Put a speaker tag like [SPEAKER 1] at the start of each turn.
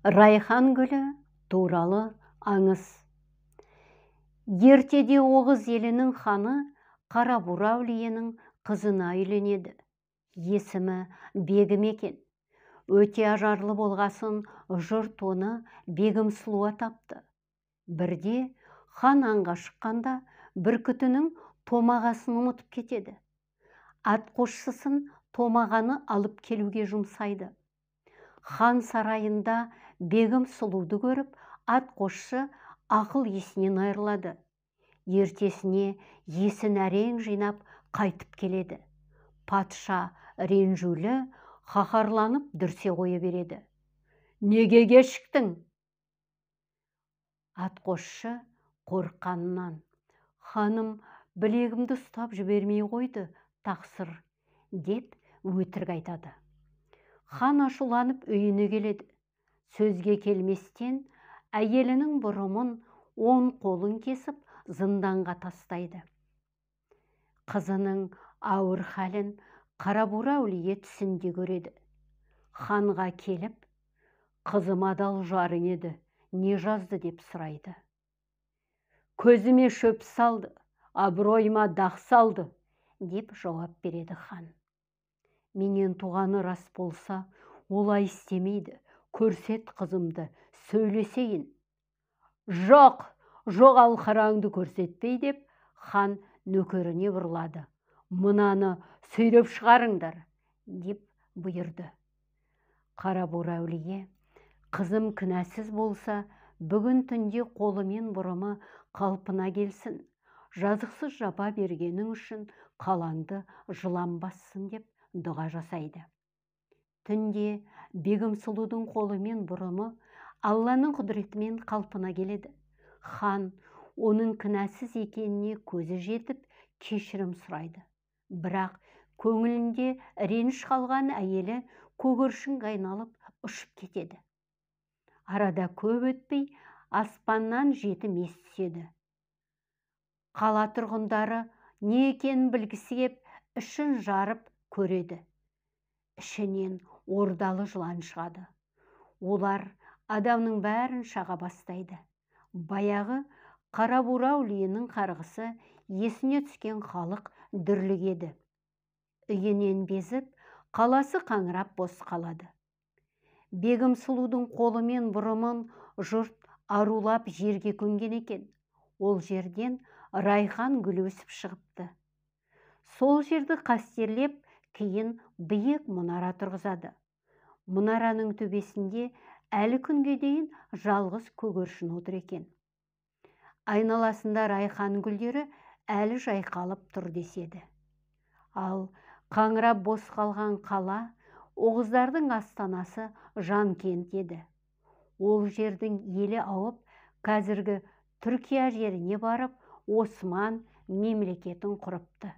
[SPEAKER 1] Райхан гүлі туралы аңыз. Ертеде Оғыз елінің ханы Қарабура әулиенің қызына үйленеді. Есімі Бегім екен. Өте ажарлы болғасын, жұрт оны Бегім сұлу атапты. Бірде хан аңға шыққанда бүркітінің томағасын ұмытып кетеді. Атқосшысын томағаны алып келуге жұмсайды. Хан сарайында Бегім сұлуды көріп, атқосшы ақыл есінен айырылады. Ертесіне есін әрең жинап қайтып келеді. Патша ренжулі, қаһарланып дүрсе қоя береді. «Неге кешіктің?» Атқосшы қорыққанынан: «Ханым білегімді ұстап жібермей қойды, тақсыр», деп өтірік айтады. Хан ашуланып үйіне келеді. Сөзге келместен әйелінің бұрымын 10 қолын кесіп зынданға тастайды. Қызының ауыр хәлін Қарабура әулие түсінде көреді. Ханға келіп, «Қызым адал жарың еді, не жазды?» деп сұрайды. «Көзіме шөп салды, абыройыма дақ салды», деп жауап береді хан. «Менен туғаны рас болса, олай істемейді, көрсет қызымды, сөйлесейін». «Жоқ, жоғал қараңды көрсетпей», деп хан нөкеріне бұрылады. «Мынаны сүйреп шығарыңдар», деп бұйырды. Қарабура әулие: «Қызым кінәсіз болса, бүгін түнде қолы мен бұрымы қалпына келсін. Жазықсыз жапа бергенің үшін қалаңды жылан бассын», деп дұға жасайды. Түнде Бегім сұлудың қолы мен бұрымы Алланың құдіретімен қалпына келеді. Хан оның кінәсіз екеніне көзі жетіп, кешірім сұрайды. Бірақ көңілінде реніш қалған әйелі көгершінге айналып ұшып кетеді. Арада көп өтпей аспаннан жетім ес түседі. Қала тұрғындары не екенін білгісі кеп, ішін жарып көреді. Ішінен ордалы жылан шығады. Олар адамның бәрін шаға бастайды. Баяғы Қарабура әулиенің қарғысы есіне түскен халық дүрлігеді. Үйінен безіп, қаласы қаңырап бос қалады. Бегім сұлудың қолы мен бұрымын жұрт арулап жерге көмген екен. Ол жерден райхан гүлі өсіп шығыпты. Сол жерді қастерлеп, кейін биік мұнара тұрғызады. Мұнараның төбесінде әлі күнге дейін жалғыз көгершін отыр екен. Айналасында райхан гүлдері әлі жайқалып тұр деседі. Ал қаңырап бос қалған қала Оғыздардың астанасы Жанкент еді. Ол жердің елі ауып, қазіргі Түркия жеріне барып, Осман мемлекетін құрыпты.